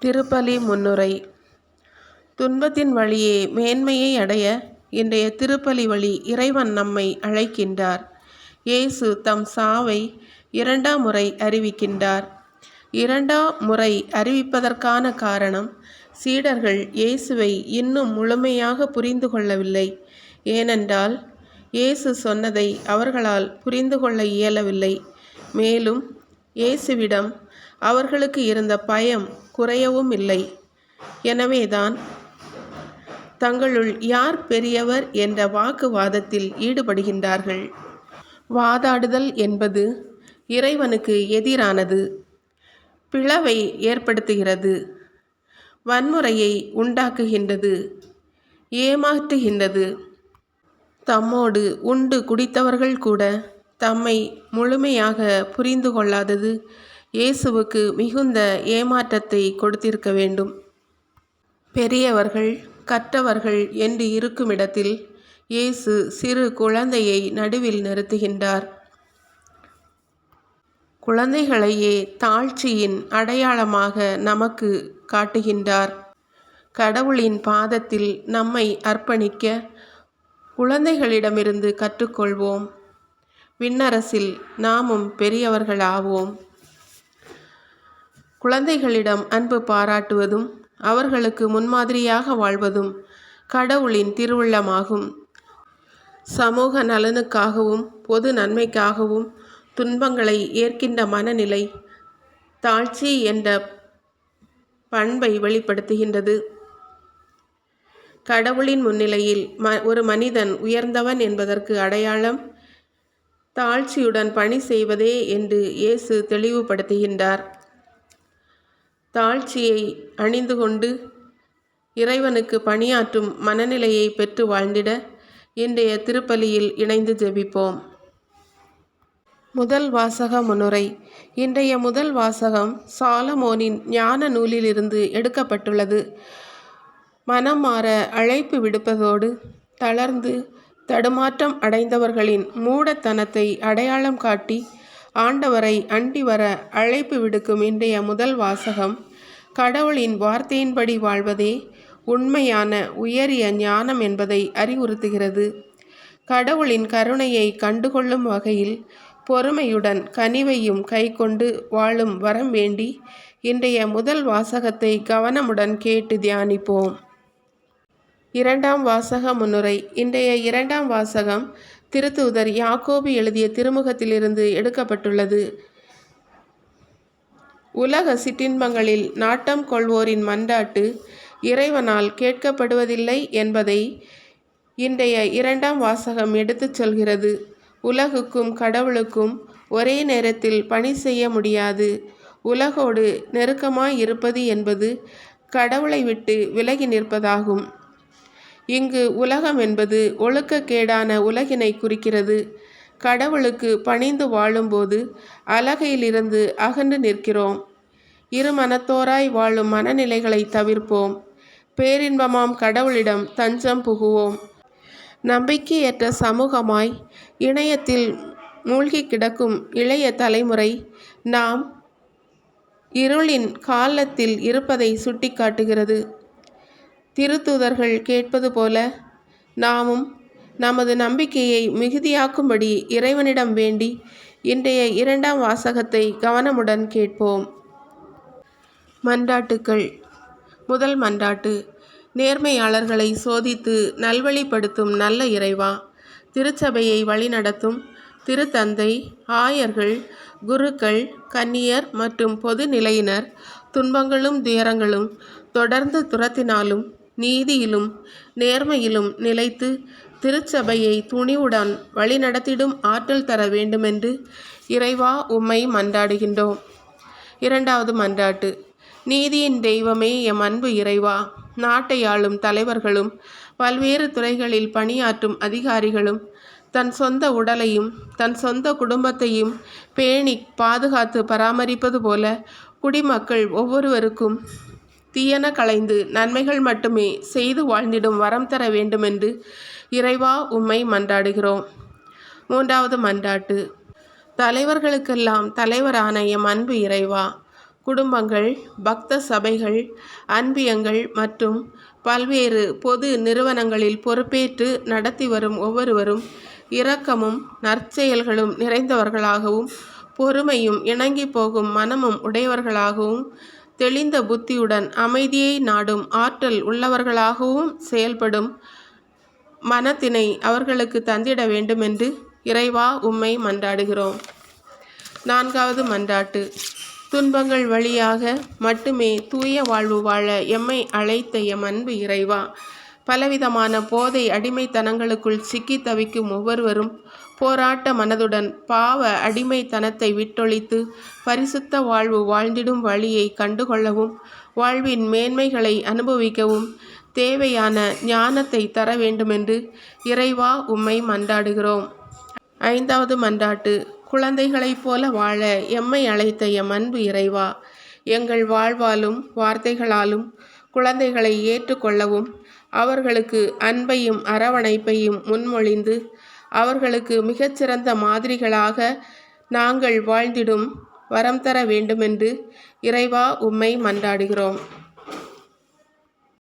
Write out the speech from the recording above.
திருப்பலி முன்னுரை. துன்பத்தின் வழியே மேன்மையை அடைய இன்றைய திருப்பலி வழி இறைவன் நம்மை அழைக்கின்றார். இயேசு தம் சாவை 2ஆம் முறை அறிவிக்கின்றார். 2ஆம் முறை அறிவிப்பதற்கான காரணம், சீடர்கள் இயேசுவை இன்னும் முழுமையாக புரிந்து கொள்ளவில்லை. ஏனென்றால் இயேசு சொன்னதை அவர்களால் புரிந்து கொள்ள இயலவில்லை. மேலும் இயேசுவிடம் அவர்களுக்கு இருந்த பயம் குறையவும் இல்லை. எனவேதான் தங்களுள் யார் பெரியவர் என்ற வாக்குவாதத்தில் ஈடுபடுகின்றார்கள். வாதாடுதல் என்பது இறைவனுக்கு எதிரானது, பிளவை ஏற்படுத்துகிறது, வன்முறையை உண்டாக்குகின்றது, ஏமாற்றுகின்றது. தம்மோடு உண்டு குடித்தவர்கள் கூட தம்மை முழுமையாக புரிந்து கொள்ளாதது இயேசுவுக்கு மிகுந்த ஏமாற்றத்தை கொடுத்திருக்க வேண்டும். பெரியவர்கள் கற்றவர்கள் என்று இருக்குமிடத்தில் இயேசு சிறு குழந்தையை நடுவில் நிறுத்துகின்றார். குழந்தைகளையே தாழ்ச்சியின் அடையாளமாக நமக்கு காட்டுகின்றார். கடவுளின் பாதத்தில் நம்மை அர்ப்பணிக்க குழந்தைகளிடமிருந்து கற்றுக்கொள்வோம். விண்ணரசில் நாமும் பெரியவர்களாவோம். குழந்தைகளிடம் அன்பு பாராட்டுவதும் அவர்களுக்கு முன்மாதிரியாக வாழ்வதும் கடவுளின் திருவுள்ளமாகும். சமூக நலனுக்காகவும் பொது நன்மைக்காகவும் துன்பங்களை ஏற்கின்ற மனநிலை தாழ்ச்சி என்ற பண்பை வெளிப்படுத்துகின்றது. கடவுளின் முன்னிலையில் ஒரு மனிதன் உயர்ந்தவன் என்பதற்கு அடையாளம் தாழ்ச்சியுடன் பணி செய்வதே என்று இயேசு தெளிவுபடுத்துகின்றார். தாழ்ச்சியை அணிந்து கொண்டு இறைவனுக்கு பணியாற்றும் மனநிலையை பெற்று வாழ்ந்திட இன்றைய திருப்பலியில் இணைந்து ஜெபிப்போம். முதல் வாசக முன்னுரை. இன்றைய முதல் வாசகம் சாலமோனின் ஞான நூலிலிருந்து எடுக்கப்பட்டுள்ளது. மனம் மாற அழைப்பு விடுப்பதோடு தளர்ந்து தடுமாற்றம் அடைந்தவர்களின் மூடத்தனத்தை அடையாளம் காட்டி ஆண்டவரை அண்டி வர அழைப்பு விடுக்கும் இன்றைய முதல் வாசகம் கடவுளின் வார்த்தையின்படி வாழ்வதே உண்மையான உயரிய ஞானம் என்பதை அறிவுறுத்துகிறது. கடவுளின் கருணையை கண்டுகொள்ளும் வகையில் பொறுமையுடன் கனிவையும் கைக்கொண்டு வாழும் வரம் வேண்டி இன்றைய முதல் வாசகத்தை கவனமுடன் கேட்டு தியானிப்போம். 2ஆம் வாசக முன்னுரை. இன்றைய 2ஆம் வாசகம் திருத்தூதர் யாக்கோபு எழுதிய திருமுகத்திலிருந்து எடுக்கப்பட்டுள்ளது. உலக சிற்றின்பங்களில் நாட்டம் கொள்வோரின் மன்றாட்டு இறைவனால் கேட்கப்படுவதில்லை என்பதை இன்றைய 2ஆம் வாசகம் எடுத்துச் சொல்கிறது. உலகுக்கும் கடவுளுக்கும் ஒரே நேரத்தில் பணி செய்ய முடியாது. உலகோடு நெருக்கமாய் இருப்பது என்பது கடவுளை விட்டு விலகி நிற்பதாகும். இங்கு உலகம் என்பது ஒழுக்கக்கேடான உலகினை குறிக்கிறது. கடவுளுக்கு பணிந்து வாழும்போது அலகையிலிருந்து அகன்று நிற்கிறோம். இருமனத்தோராய் வாழும் மனநிலைகளை தவிர்ப்போம். பேரின்பமாம் கடவுளிடம் தஞ்சம் புகுவோம். நம்பிக்கையற்ற சமூகமாய் இணையத்தில் மூழ்கி கிடக்கும் இளைய தலைமுறை நாம் இருளின் காலத்தில் இருப்பதை சுட்டிக்காட்டுகிறது. திருத்தூதர்கள் கேட்பது போல நாமும் நமது நம்பிக்கையை மிகுதியாக்கும்படி இறைவனிடம் வேண்டி இன்றைய 2ஆம் வாசகத்தை கவனமுடன் கேட்போம். மன்றாட்டுக்கள். முதல் மன்றாட்டு. நேர்மையாளர்களை சோதித்து நல்வழிப்படுத்தும் நல்ல இறைவா, திருச்சபையை வழிநடத்தும் திருத்தந்தை, ஆயர்கள், குருக்கள், கன்னியர் மற்றும் பொது நிலையினர் துன்பங்களும் துயரங்களும் தொடர்ந்து துரத்தினாலும் நீதியிலும் நேர்மையிலும் நிலைத்து திருச்சபையை துணிவுடன் வழிநடத்திடும் ஆற்றல் தர வேண்டுமென்று இறைவா உம்மை மன்றாடுகின்றோம். 2வது மன்றாட்டு. நீதியின் தெய்வமே எம் அன்பு இறைவா, நாட்டை ஆளும் தலைவர்களும் பல்வேறு துறைகளில் பணியாற்றும் அதிகாரிகளும் தன் சொந்த உடலையும் தன் சொந்த குடும்பத்தையும் பேணி பாதுகாத்து பராமரிப்பது போல குடிமக்கள் ஒவ்வொருவருக்கும் தீயன களைந்து நன்மைகள் மட்டுமே செய்து வாழ்ந்திடும் வரம் தர வேண்டுமென்று இறைவா உம்மை மன்றாடுகிறோம். 3வது மன்றாட்டு. தலைவர்களுக்கெல்லாம் தலைவரான எம் அன்பு இறைவா, குடும்பங்கள், பக்த சபைகள், அன்பியங்கள் மற்றும் பல்வேறு பொது நிறுவனங்களில் பொறுப்பேற்று நடத்தி வரும் ஒவ்வொருவரும் இரக்கமும் நற்செயல்களும் நிறைந்தவர்களாகவும் பொறுமையும் இணங்கி போகும் மனமும் உடையவர்களாகவும் தெளிந்த புத்தியுடன் அமைதியை நாடும் ஆற்றல் உள்ளவர்களாகவும் செயல்படும் மனத்தினை அவர்களுக்கு தந்திட வேண்டுமென்று இறைவா உம்மை மன்றாடுகிறோம். 4வது மன்றாட்டு. துன்பங்கள் வழியாக மட்டுமே தூய வாழ்வு வாழ எம்மை அழைத்த எம் அன்பு இறைவா, பலவிதமான போதை அடிமைத்தனங்களுக்குள் சிக்கி தவிக்கும் ஒவ்வொருவரும் போராட்ட மனதுடன் பாவ அடிமைத்தனத்தை விட்டொழித்து பரிசுத்த வாழ்வு வாழ்ந்திடும் வழியை கண்டுகொள்ளவும் வாழ்வின் மேன்மைகளை அனுபவிக்கவும் தேவையான ஞானத்தை தர வேண்டுமென்று இறைவா உம்மை மன்றாடுகிறோம். 5வது மன்றாட்டு. குழந்தைகளைப் போல வாழ எம்மை அழைத்த எம் அன்பு இறைவா, எங்கள் வாழ்வாலும் வார்த்தைகளாலும் குழந்தைகளை ஏற்றுக்கொள்ளவும் அவர்களுக்கு அன்பையும் அரவணைப்பையும் முன்மொழிந்து அவர்களுக்கு மிகச்சிறந்த மாதிரிகளாக நாங்கள் வாழ்ந்திடும் வரம் தர வேண்டுமென்று இறைவா உம்மை மன்றாடுகிறோம்.